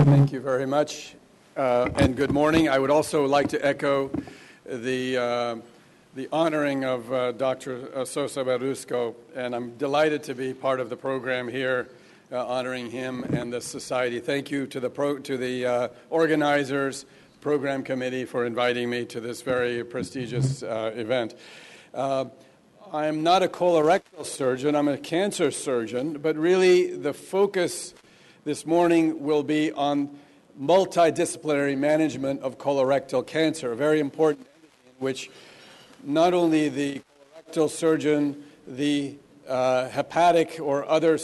Thank you very much, and good morning. I would also like to echo the honoring of Dr. Sosa Verduzco, and I'm delighted to be part of the program here, honoring him and the society. Thank you to the organizers, program committee, for inviting me to this very prestigious event. I'm not a colorectal surgeon, I'm a cancer surgeon, but really the focus this morning will be on multidisciplinary management of colorectal cancer, a very important entity in which not only the colorectal surgeon, the hepatic or other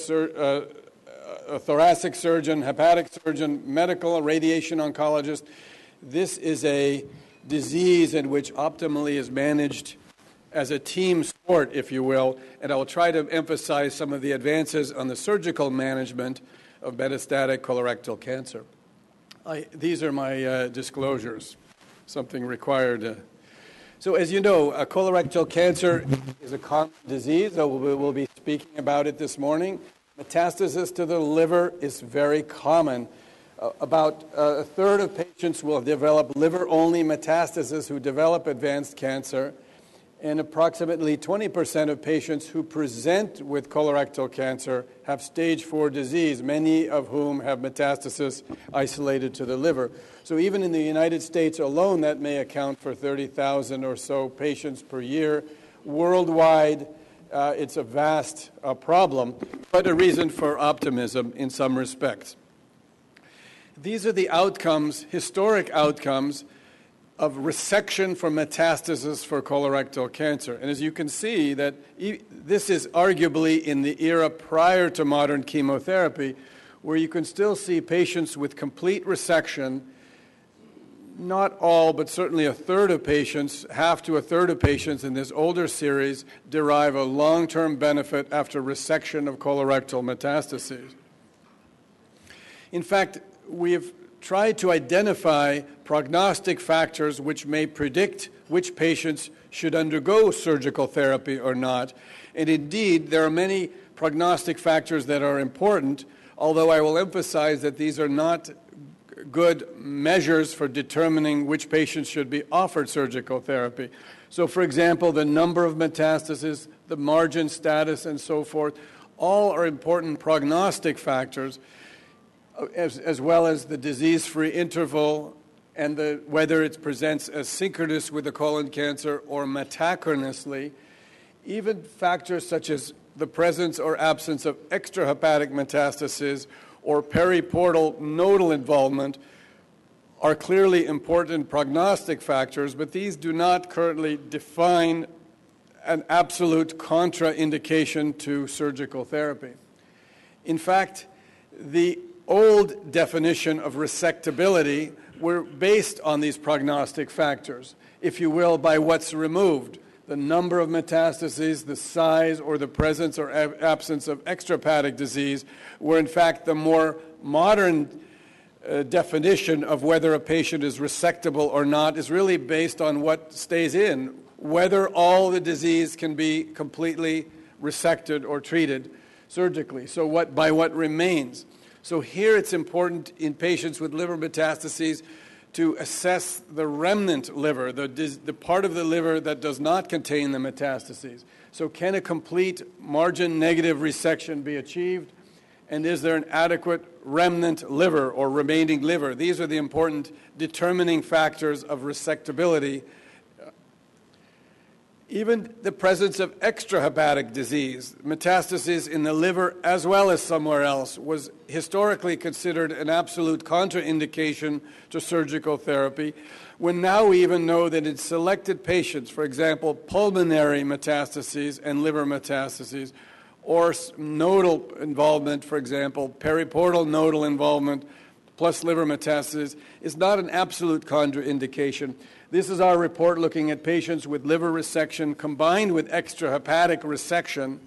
thoracic surgeon, hepatic surgeon, medical radiation oncologist, this is a disease in which optimally is managed as a team sport, if you will, and I will try to emphasize some of the advances on the surgical management of metastatic colorectal cancer. These are my disclosures, something required. So as you know, colorectal cancer is a common disease, so we'll be speaking about it this morning. Metastasis to the liver is very common. About a third of patients will develop liver-only metastasis who develop advanced cancer, and approximately 20% of patients who present with colorectal cancer have stage 4 disease, many of whom have metastasis isolated to the liver. So even in the United States alone, that may account for 30,000 or so patients per year. Worldwide, it's a vast problem, but a reason for optimism in some respects. These are the outcomes, historic outcomes, of resection for metastasis for colorectal cancer. And as you can see, that this is arguably in the era prior to modern chemotherapy, where you can still see patients with complete resection. Not all, but certainly a third of patients, half to a third of patients in this older series derive a long-term benefit after resection of colorectal metastases. In fact, we've tried to identify prognostic factors which may predict which patients should undergo surgical therapy or not. And indeed, there are many prognostic factors that are important, although I will emphasize that these are not good measures for determining which patients should be offered surgical therapy. So, for example, the number of metastases, the margin status, and so forth, all are important prognostic factors, as well as the disease-free interval and whether it presents as synchronous with the colon cancer or metachronously. Even factors such as the presence or absence of extrahepatic metastases or periportal nodal involvement are clearly important prognostic factors, but these do not currently define an absolute contraindication to surgical therapy. In fact, the old definition of resectability were based on these prognostic factors, if you will, by what's removed. The number of metastases, the size, or the presence or absence of extrahepatic disease were in fact the more modern definition of whether a patient is resectable or not is really based on what stays in, whether all the disease can be completely resected or treated surgically. So by what remains. So here it's important in patients with liver metastases to assess the remnant liver, the part of the liver that does not contain the metastases. So can a complete margin negative resection be achieved? And is there an adequate remnant liver or remaining liver? These are the important determining factors of resectability. Even the presence of extrahepatic disease, metastases in the liver as well as somewhere else, was historically considered an absolute contraindication to surgical therapy, when now we even know that in selected patients, for example, pulmonary metastases and liver metastases, or nodal involvement, for example, periportal nodal involvement plus liver metastasis, is not an absolute contraindication. This is our report looking at patients with liver resection combined with extrahepatic resection.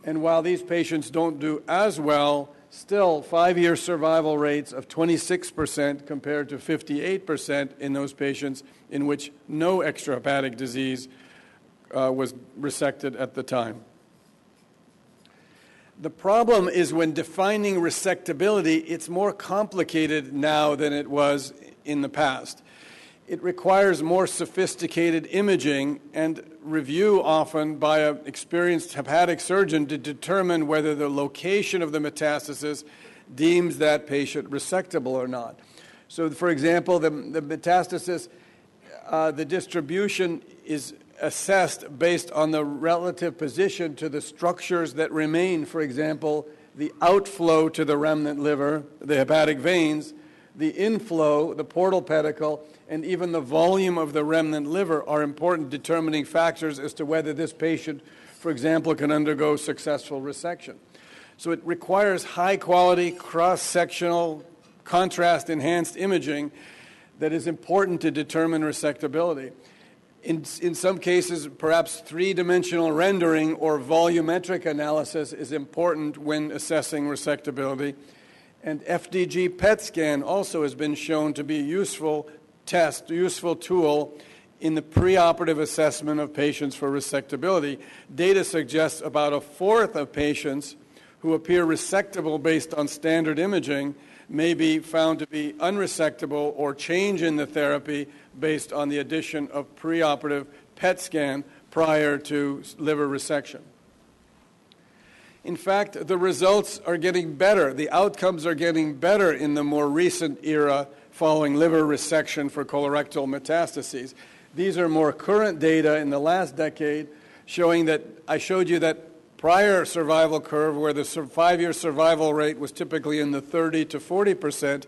And while these patients don't do as well, still 5-year survival rates of 26% compared to 58% in those patients in which no extrahepatic disease was resected at the time. The problem is when defining resectability, it's more complicated now than it was in the past. It requires more sophisticated imaging and review often by an experienced hepatic surgeon to determine whether the location of the metastasis deems that patient resectable or not. So, for example, the metastasis, the distribution is assessed based on the relative position to the structures that remain. For example, the outflow to the remnant liver, the hepatic veins, the inflow, the portal pedicle, and even the volume of the remnant liver are important determining factors as to whether this patient, for example, can undergo successful resection. So it requires high-quality, cross-sectional, contrast-enhanced imaging that is important to determine resectability. In some cases, perhaps three-dimensional rendering or volumetric analysis is important when assessing resectability. And FDG PET scan also has been shown to be a useful tool in the preoperative assessment of patients for resectability. Data suggests about a fourth of patients who appear resectable based on standard imaging may be found to be unresectable or change in the therapy based on the addition of preoperative PET scan prior to liver resection. In fact, the results are getting better. The outcomes are getting better in the more recent era following liver resection for colorectal metastases. These are more current data in the last decade showing that I showed you that prior survival curve where the 5-year survival rate was typically in the 30 to 40%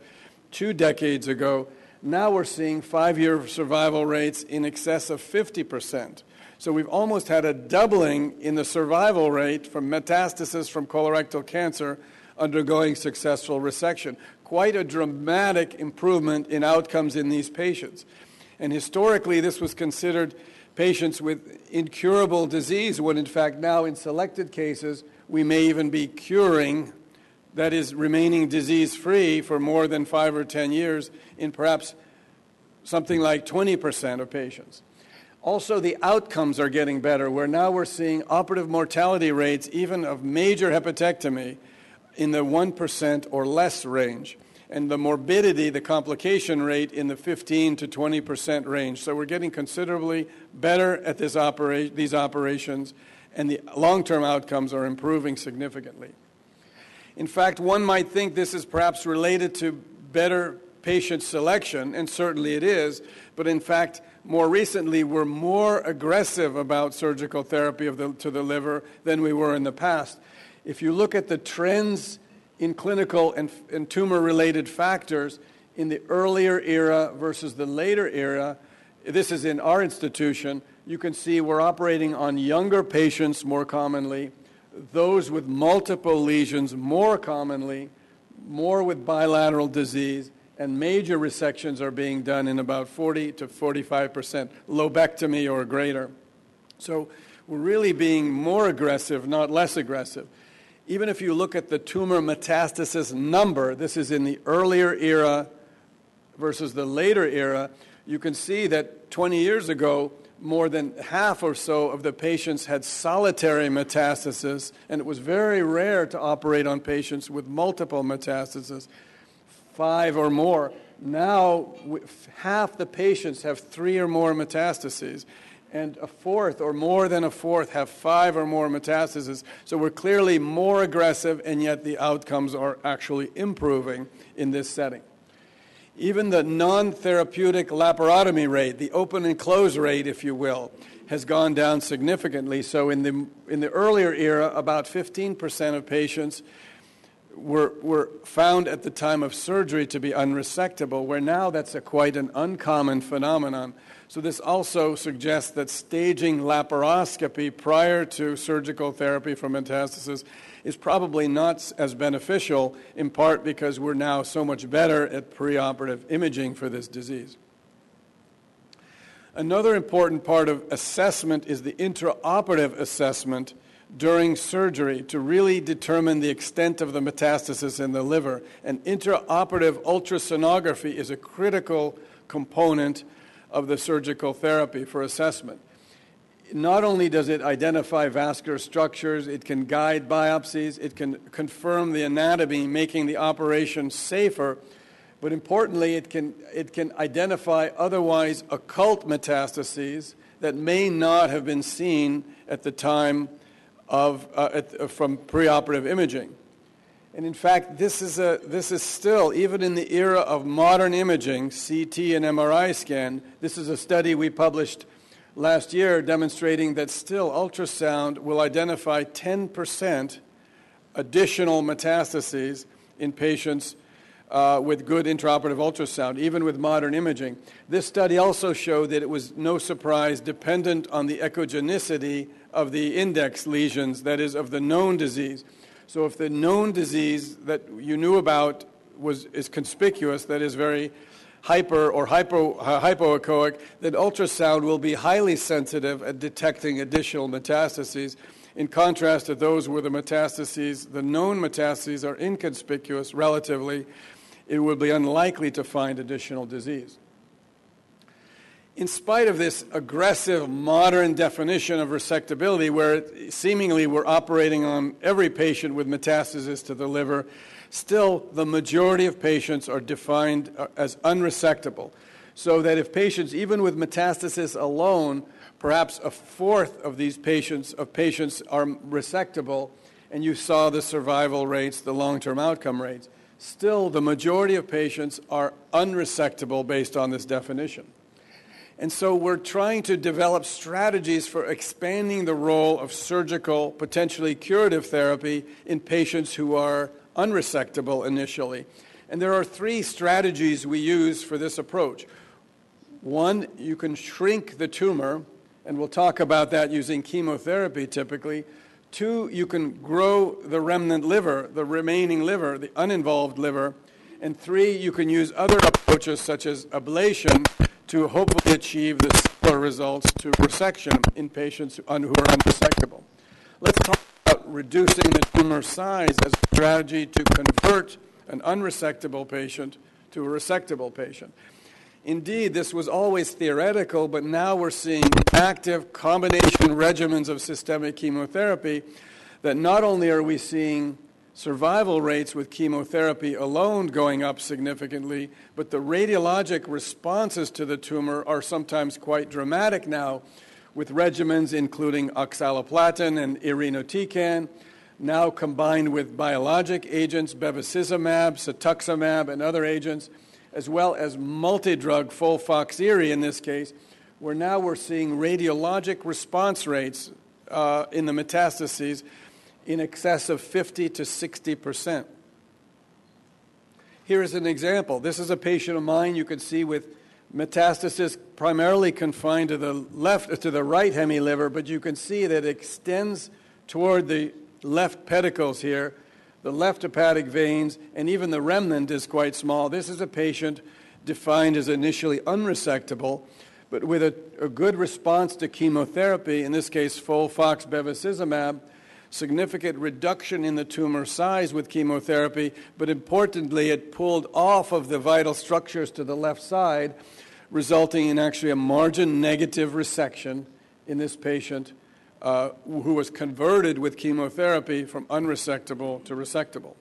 2 decades ago. Now we're seeing 5-year survival rates in excess of 50%. So we've almost had a doubling in the survival rate from metastasis from colorectal cancer undergoing successful resection. Quite a dramatic improvement in outcomes in these patients. And historically, this was considered patients with incurable disease, when in fact now in selected cases, we may even be curing, that is, remaining disease-free for more than 5 or 10 years in perhaps something like 20% of patients. Also, the outcomes are getting better, where now we're seeing operative mortality rates, even of major hepatectomy, in the 1% or less range, and the morbidity, the complication rate, in the 15 to 20% range. So we're getting considerably better at these operations, and the long-term outcomes are improving significantly. In fact, one might think this is perhaps related to better patient selection, and certainly it is, but in fact, more recently, we're more aggressive about surgical therapy to the liver than we were in the past. If you look at the trends in clinical and tumor-related factors in the earlier era versus the later era, this is in our institution, you can see we're operating on younger patients more commonly, those with multiple lesions more commonly, more with bilateral disease, and major resections are being done in about 40 to 45%, lobectomy or greater. So we're really being more aggressive, not less aggressive. Even if you look at the tumor metastasis number, this is in the earlier era versus the later era, you can see that 20 years ago, more than half or so of the patients had solitary metastasis, and it was very rare to operate on patients with multiple metastases, 5 or more. Now, half the patients have 3 or more metastases, and a fourth or more than a fourth have 5 or more metastases. So we're clearly more aggressive, and yet the outcomes are actually improving in this setting. Even the non-therapeutic laparotomy rate, the open and close rate, if you will, has gone down significantly. So in the earlier era, about 15% of patients were found at the time of surgery to be unresectable, where now that's quite an uncommon phenomenon. So this also suggests that staging laparoscopy prior to surgical therapy for metastasis is probably not as beneficial, in part because we're now so much better at preoperative imaging for this disease. Another important part of assessment is the intraoperative assessment during surgery to really determine the extent of the metastasis in the liver. And intraoperative ultrasonography is a critical component of the surgical therapy for assessment. not only does it identify vascular structures, it can guide biopsies, it can confirm the anatomy, making the operation safer, but importantly, it can identify otherwise occult metastases that may not have been seen at the time from preoperative imaging. And in fact, this is still, even in the era of modern imaging, CT and MRI scan, this is a study we published last year demonstrating that still ultrasound will identify 10% additional metastases in patients with good intraoperative ultrasound, even with modern imaging. This study also showed that it was, no surprise, dependent on the echogenicity of the index lesions, that is, of the known disease. So if the known disease that you knew about is conspicuous, that is very hyper or hypoechoic, then ultrasound will be highly sensitive at detecting additional metastases. In contrast to those where the metastases, the known metastases, are inconspicuous relatively, it would be unlikely to find additional disease. In spite of this aggressive modern definition of resectability, where seemingly we're operating on every patient with metastasis to the liver, still the majority of patients are defined as unresectable. So that if patients, even with metastasis alone, perhaps a fourth of these patients are resectable, and you saw the survival rates, the long-term outcome rates, still the majority of patients are unresectable based on this definition. And so we're trying to develop strategies for expanding the role of surgical, potentially curative therapy in patients who are unresectable initially. And there are three strategies we use for this approach. One, you can shrink the tumor, and we'll talk about that using chemotherapy typically. Two, you can grow the remnant liver, the remaining liver, the uninvolved liver. And three, you can use other approaches such as ablation to hopefully achieve the similar results to resection in patients who are unresectable. Let's talk about reducing the tumor size as a strategy to convert an unresectable patient to a resectable patient. Indeed, this was always theoretical, but now we're seeing active combination regimens of systemic chemotherapy that not only are we seeing survival rates with chemotherapy alone going up significantly, but the radiologic responses to the tumor are sometimes quite dramatic now, with regimens including oxaliplatin and irinotecan, now combined with biologic agents, bevacizumab, cetuximab, and other agents, as well as multi-drug FOLFOXIRI in this case, where now we're seeing radiologic response rates in the metastases in excess of 50 to 60%. Here is an example. This is a patient of mine you can see with metastasis primarily confined to the right hemiliver, but you can see that it extends toward the left pedicles here, the left hepatic veins, and even the remnant is quite small. This is a patient defined as initially unresectable, but with a good response to chemotherapy, in this case FOLFOX bevacizumab, significant reduction in the tumor size with chemotherapy, but importantly, it pulled off of the vital structures to the left side, resulting in actually a margin-negative resection in this patient who was converted with chemotherapy from unresectable to resectable.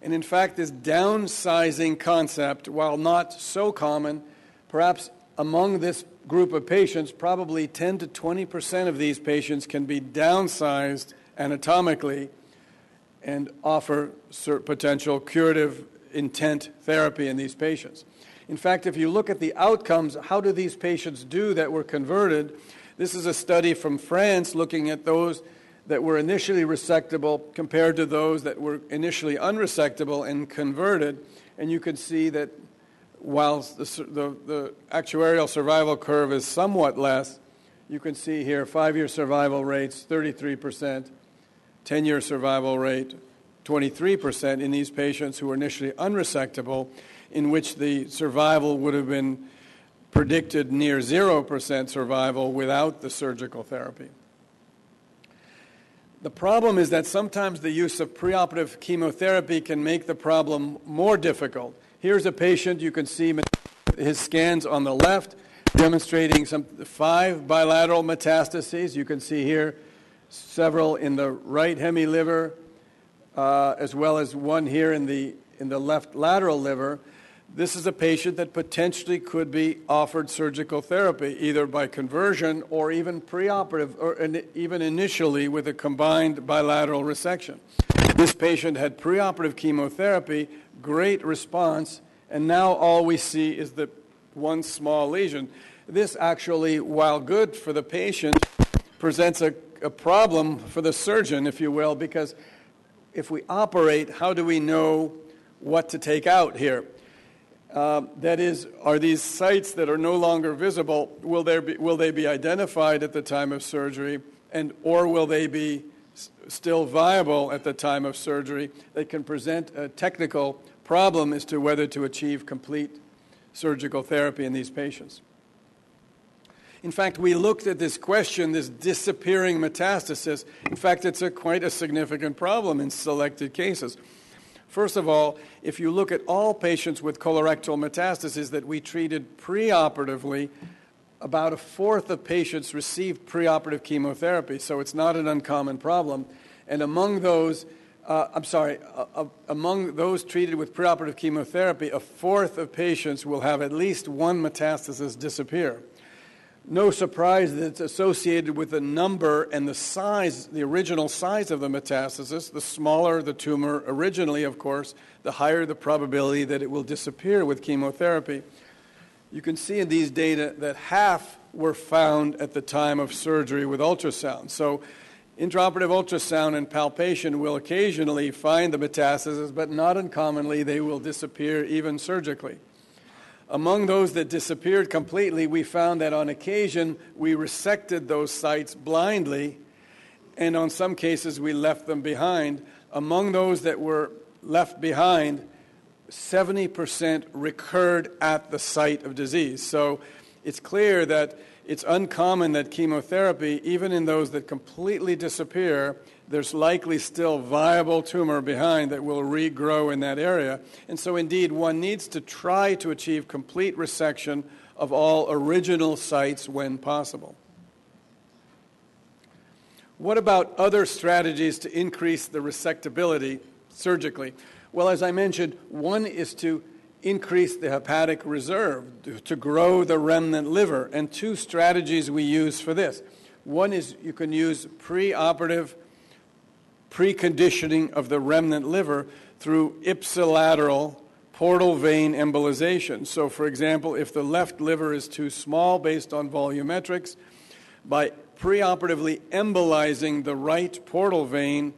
And in fact, this downsizing concept, while not so common, perhaps among this group of patients, probably 10 to 20% of these patients can be downsized anatomically and offer potential curative intent therapy in these patients. In fact, if you look at the outcomes, how do these patients do that were converted? This is a study from France looking at those that were initially resectable compared to those that were initially unresectable and converted. And you can see that while the actuarial survival curve is somewhat less, you can see here 5-year survival rates, 33%, 10-year survival rate, 23% in these patients who were initially unresectable, in which the survival would have been predicted near 0% survival without the surgical therapy. The problem is that sometimes the use of preoperative chemotherapy can make the problem more difficult. Here's a patient, you can see his scans on the left. demonstrating 5 bilateral metastases. You can see here several in the right hemiliver, as well as one here in the left lateral liver. This is a patient that potentially could be offered surgical therapy, either by conversion or even preoperative, or even initially with a combined bilateral resection. This patient had preoperative chemotherapy, great response, and now all we see is the one small lesion. This actually, while good for the patient, presents a problem for the surgeon, if you will, because if we operate, how do we know what to take out here? That is, are these sites that are no longer visible, will they be identified at the time of surgery, or will they be still viable at the time of surgery? They can present a technical problem as to whether to achieve complete surgical therapy in these patients. In fact, we looked at this question, this disappearing metastasis. In fact, it's quite a significant problem in selected cases. First of all, if you look at all patients with colorectal metastases that we treated preoperatively, about a fourth of patients received preoperative chemotherapy, so it's not an uncommon problem. And among those, among those treated with preoperative chemotherapy, a fourth of patients will have at least one metastasis disappear. No surprise that it's associated with the number and the size, the original size of the metastasis. The smaller the tumor originally, of course, the higher the probability that it will disappear with chemotherapy. You can see in these data that half were found at the time of surgery with ultrasound. So intraoperative ultrasound and palpation will occasionally find the metastasis, but not uncommonly they will disappear even surgically. Among those that disappeared completely, we found that on occasion we resected those sites blindly, and on some cases we left them behind. Among those that were left behind, 70% recurred at the site of disease. So it's clear that it's uncommon that chemotherapy, even in those that completely disappear, there's likely still viable tumor behind that will regrow in that area. And so indeed, one needs to try to achieve complete resection of all original sites when possible. What about other strategies to increase the resectability surgically? Well, as I mentioned, one is to increase the hepatic reserve, to grow the remnant liver, and 2 strategies we use for this. One is you can use preoperative preconditioning of the remnant liver through ipsilateral portal vein embolization. So, for example, if the left liver is too small based on volumetrics, by preoperatively embolizing the right portal vein,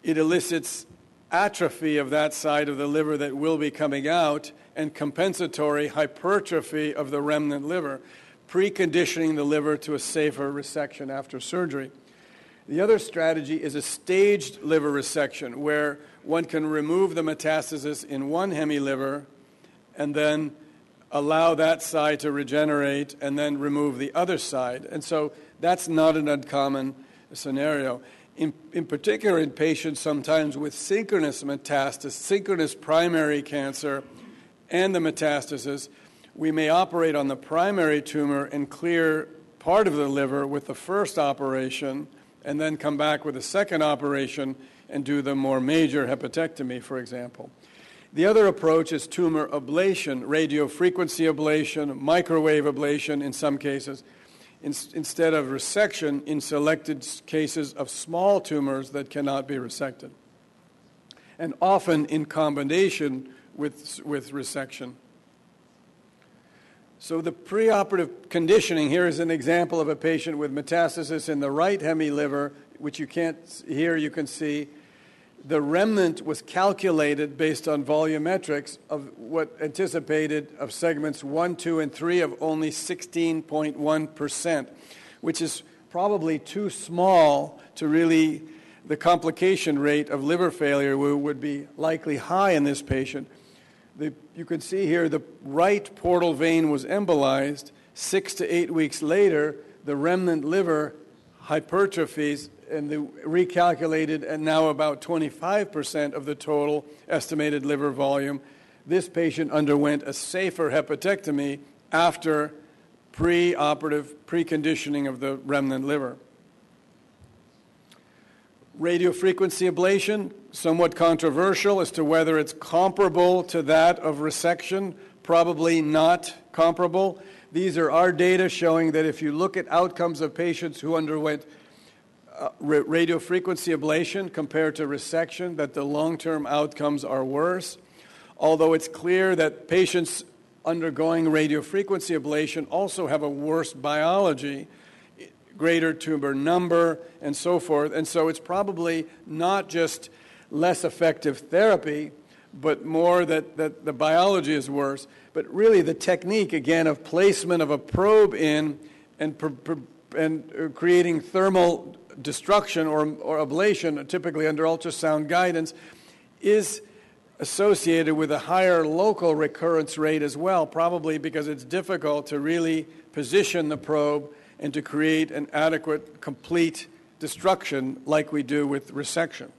it elicits atrophy of that side of the liver that will be coming out and compensatory hypertrophy of the remnant liver, preconditioning the liver to a safer resection after surgery. The other strategy is a staged liver resection, where one can remove the metastasis in one hemiliver and then allow that side to regenerate and then remove the other side. And so that's not an uncommon scenario. In particular, in patients sometimes with synchronous metastasis, synchronous primary cancer and the metastasis, we may operate on the primary tumor and clear part of the liver with the first operation, and then come back with a second operation and do the more major hepatectomy, for example. The other approach is tumor ablation, radiofrequency ablation, microwave ablation in some cases, instead of resection in selected cases of small tumors that cannot be resected, and often in combination with resection. So the preoperative conditioning here is an example of a patient with metastasis in the right hemiliver, which you can't, here you can see. The remnant was calculated based on volumetrics of what anticipated of segments 1, 2, and 3 of only 16.1%, which is probably too small to really, the complication rate of liver failure would be likely high in this patient. You can see here the right portal vein was embolized. 6 to 8 weeks later, the remnant liver hypertrophies and recalculated at now about 25% of the total estimated liver volume. This patient underwent a safer hepatectomy after preoperative preconditioning of the remnant liver. Radiofrequency ablation, somewhat controversial as to whether it's comparable to that of resection, probably not comparable. These are our data showing that if you look at outcomes of patients who underwent radiofrequency ablation compared to resection, that the long-term outcomes are worse. Although it's clear that patients undergoing radiofrequency ablation also have a worse biology, greater tumor number, and so forth. And so it's probably not just less effective therapy, but more that the biology is worse. But really the technique, again, of placement of a probe in and creating thermal destruction or ablation, typically under ultrasound guidance, is associated with a higher local recurrence rate as well, probably because it's difficult to really position the probe and to create an adequate, complete destruction like we do with resection.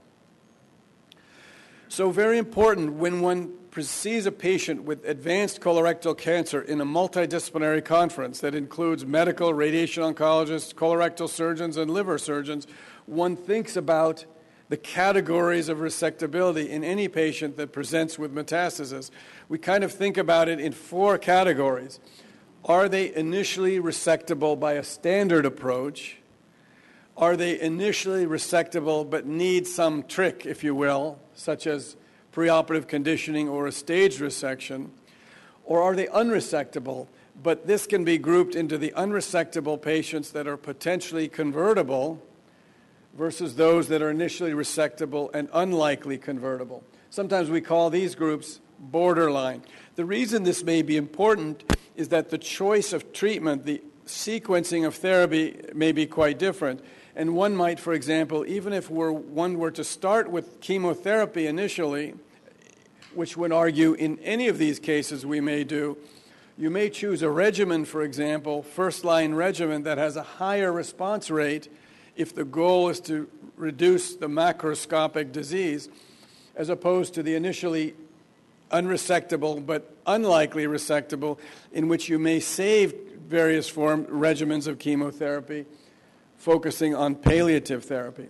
So very important when one sees a patient with advanced colorectal cancer in a multidisciplinary conference that includes medical, radiation oncologists, colorectal surgeons, and liver surgeons, one thinks about the categories of resectability in any patient that presents with metastasis. We kind of think about it in 4 categories. Are they initially resectable by a standard approach? Are they initially resectable but need some trick, if you will, such as preoperative conditioning or a staged resection? Or are they unresectable? But this can be grouped into the unresectable patients that are potentially convertible versus those that are initially resectable and unlikely convertible. Sometimes we call these groups borderline. The reason this may be important is that the choice of treatment, the sequencing of therapy may be quite different. And one might, for example, even if one were to start with chemotherapy initially, which would argue in any of these cases we may do, you may choose a regimen, for example, first-line regimen that has a higher response rate if the goal is to reduce the macroscopic disease, as opposed to the initially unresectable but unlikely resectable, in which you may save various regimens of chemotherapy, focusing on palliative therapy.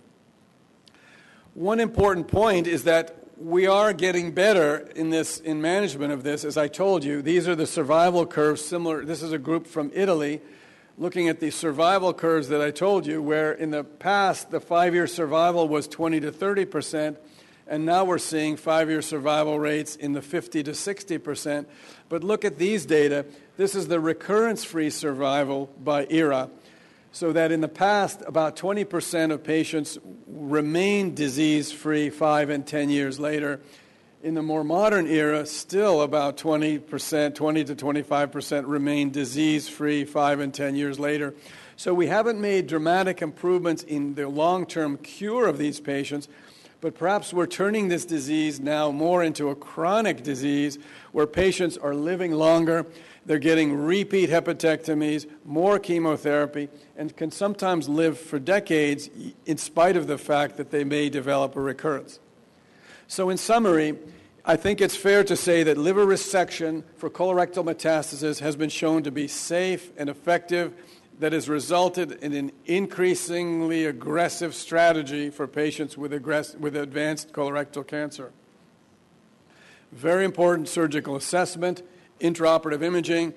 One important point is that we are getting better in management of this. As I told you, these are the survival curves similar. This is a group from Italy looking at the survival curves that I told you, where in the past the 5-year survival was 20 to 30%, and now we're seeing 5-year survival rates in the 50 to 60%. But look at these data. This is the recurrence-free survival by ERA. So that in the past, about 20% of patients remain disease-free 5 and 10 years later. In the more modern era, still about 20%, 20 to 25% remain disease-free 5 and 10 years later. So we haven't made dramatic improvements in the long-term cure of these patients, but perhaps we're turning this disease now more into a chronic disease where patients are living longer, they're getting repeat hepatectomies, more chemotherapy, and can sometimes live for decades in spite of the fact that they may develop a recurrence. So in summary, I think it's fair to say that liver resection for colorectal metastasis has been shown to be safe and effective, that has resulted in an increasingly aggressive strategy for patients with advanced colorectal cancer. Very important surgical assessment, intraoperative imaging.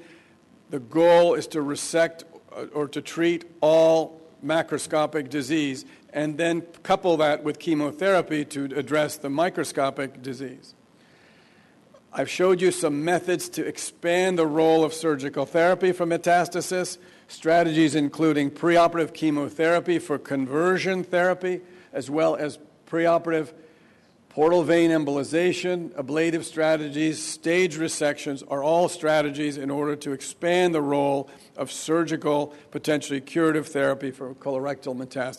The goal is to resect or to treat all macroscopic disease and then couple that with chemotherapy to address the microscopic disease. I've showed you some methods to expand the role of surgical therapy for metastasis, strategies including preoperative chemotherapy for conversion therapy, as well as preoperative portal vein embolization, ablative strategies, stage resections are all strategies in order to expand the role of surgical, potentially curative therapy for colorectal metastasis.